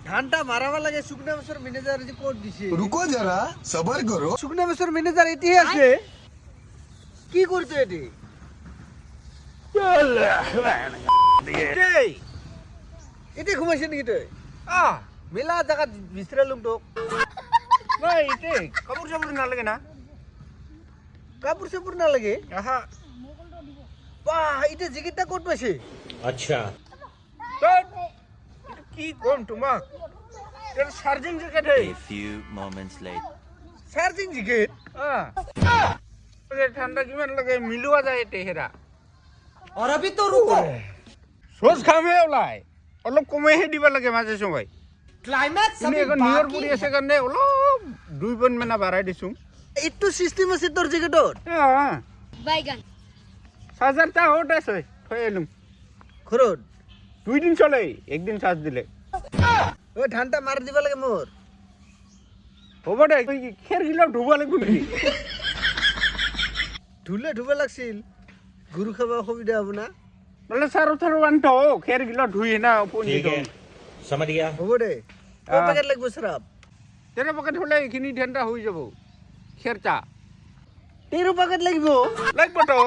ধানটা মারাবা লাগে শুকনা বছর ম্যানেজার যে কোড দিছে रुको जरा सबर करो শুকনা বছর ম্যানেজার এটি আছে কি করতে এটি এটি ঘুমাইছে নাকি তুই মেলা জায়গা বিশ্রালুম তো কাপড় চাপড় না লাগে না কাপড় চাপড় না লাগে আহা বাহ এটা জ্যাকেটটা কোট পাইছে अच्छा কি কম তোমাক এর চার্জিং জ্যাকেট হে A few moments later. Charging jacket ঠান্ডা কিমান লাগে মিলোৱা যায় তেহেৰা और अभी तो रुको সোজ খামে ওলাই অলপ কমেহে দিব লাগে মাজে সময় ক্লাইম্যাক্স তুমি এখন নিয়ৰ পৰি আছে কাৰণে অলপ 2 পইণ্ট মান বাঢ়াই দিছো একটু সিস্টেম আছে তোৰ জ্যাকেটৰ বাইগান চাৰ্জাৰটা হট আছে থৈ এলুম খৰদ 2 দিন চলে একদিন চাৰ্জ দিলে ও ধানটা মাৰ দিবা লাগে মোৰ হ'ব দে তুই খেৰ গিলা ধুব লাগিব নেকি ধুলে ধুবা লাগছিল গৰু খাবা অসুবিধা হব না মানে চাৰো চাৰো বান্ধ খেৰ গিলা ধুই না পনি ठीक है समझ गया হব দে কয় প্যাকেট লাগবে সরাব তেনে পকেট হলে এইখিনি ঠাণ্ডা হৈ যাব খেৰটা 13 প্যাকেট লাগবে লাগব তো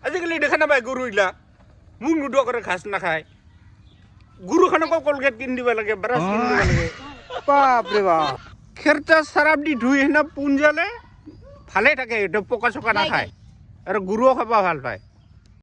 আজিকালি দেখা নাপায় গৰু ইলা মুখ নুদুৱা কৰে ঘাঁচ নাখায় গৰুখনকো কলগেট কিনি দিব লাগে ব্ৰাছ কিনি দিব লাগে বাপ ৰে বাপ খেৰটা চাৰাপ দি ধুই সেনা পুঞ্জালে ভালে থাকে পকা চকা নাখায় আৰু গৰুও খাব ভাল পায়